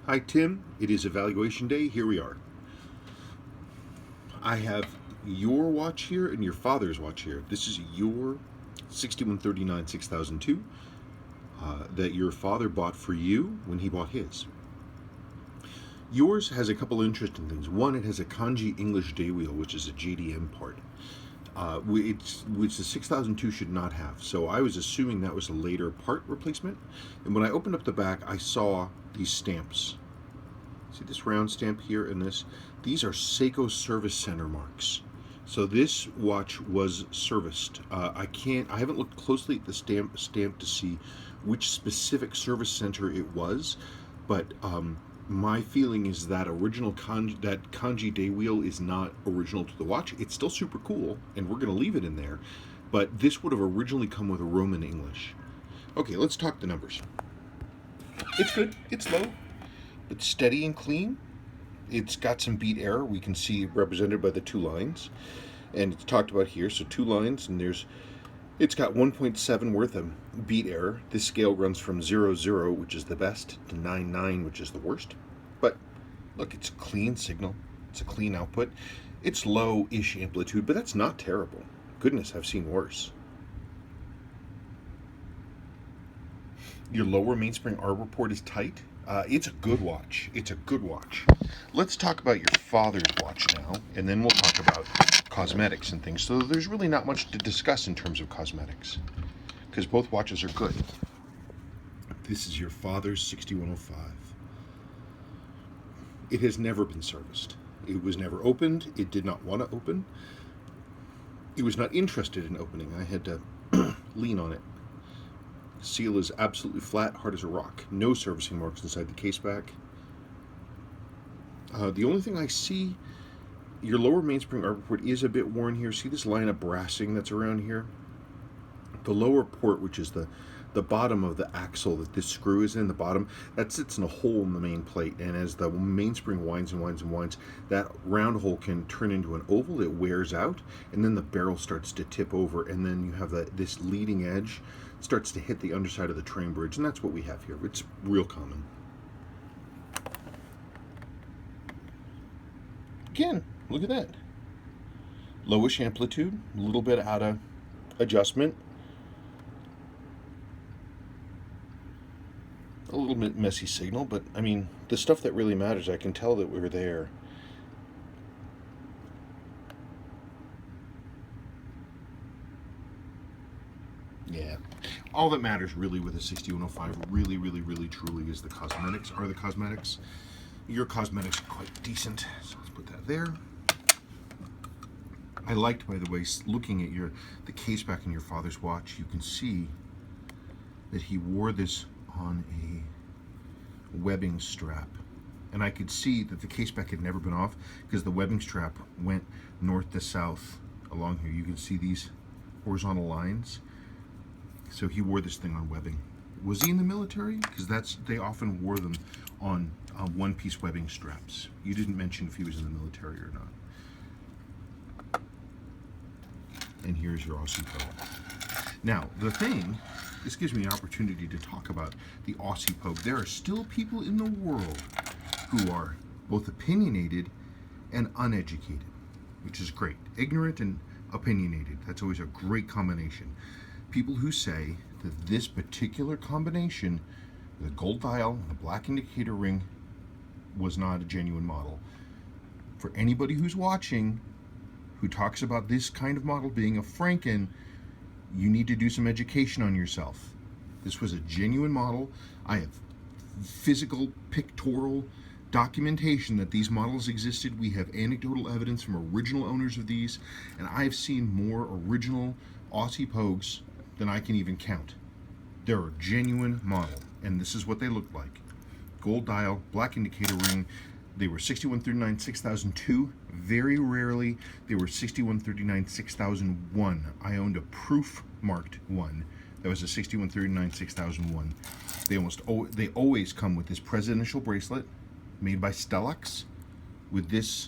Hi Tim, it is evaluation day. Here we are. I have your watch here and your father's watch here. This is your 6139 6002 that your father bought for you when he bought his. Yours has a couple interesting things. One, it has a kanji English day wheel, which is a JDM part, which the 6002 should not have. So I was assuming that was a later part replacement. And when I opened up the back, I saw these stamps. See this round stamp here and this? These are Seiko Service Center marks. So this watch was serviced. I haven't looked closely at the stamp to see which specific service center it was, but my feeling is that kanji day wheel is not original to the watch. It's still super cool, and we're going to leave it in there, but this would have originally come with a Roman English. Okay, let's talk the numbers. It's good. It's low. It's steady and clean. It's got some beat error. We can see represented by the two lines, and it's talked about here. So 2 lines, and it's got 1.7 worth of beat error. This scale runs from 0, which is the best, to 9, which is the worst. But look, it's a clean signal. It's a clean output. It's low-ish amplitude, but that's not terrible. Goodness, I've seen worse. Your lower mainspring arbor port is tight. It's a good watch. It's a good watch. Let's talk about your father's watch now, and then we'll talk about cosmetics and things. So there's really not much to discuss in terms of cosmetics, because both watches are good. This is your father's 6105. It has never been serviced. It was never opened. It did not want to open. It was not interested in opening. I had to lean on it. Seal is absolutely flat, hard as a rock. No servicing marks inside the case back. The only thing I see, your lower mainspring arbor port is a bit worn here. See this line of brassing that's around here? The lower port, which is the bottom of the axle that this screw is in, the bottom, that sits in a hole in the main plate. And as the mainspring winds and winds and winds, that round hole can turn into an oval. It wears out, and then the barrel starts to tip over, and then you have this leading edge starts to hit the underside of the train bridge, and that's what we have here. It's real common. Again, look at that. Lowish amplitude, a little bit out of adjustment. A little bit messy signal, but I mean, the stuff that really matters, I can tell that we were there. Yeah. All that matters really with a 6105 really truly is the cosmetics. Your cosmetics are quite decent, so let's put that there. I liked, by the way, looking at the case back in your father's watch, you can see that he wore this on a webbing strap, and I could see that the case back had never been off because the webbing strap went north to south along here. You can see these horizontal lines. So he wore this thing on webbing. Was he in the military? Because they often wore them on one-piece webbing straps. You didn't mention if he was in the military or not. And here's your Aussie Pogue. Now, this gives me an opportunity to talk about the Aussie Pogue. There are still people in the world who are both opinionated and uneducated, which is great. Ignorant and opinionated. That's always a great combination. People who say that this particular combination, the gold dial and the black indicator ring, was not a genuine model. For anybody who's watching who talks about this kind of model being a Franken, you need to do some education on yourself. This was a genuine model. I have physical, pictorial documentation that these models existed. We have anecdotal evidence from original owners of these, and I've seen more original Aussie Pogues than I can even count. They're a genuine model, and this is what they look like. Gold dial, black indicator ring. They were 6139 6002. Very rarely they were 6139 6001. I owned a proof marked one that was a 6139 6001. They always come with this presidential bracelet made by Stellux with this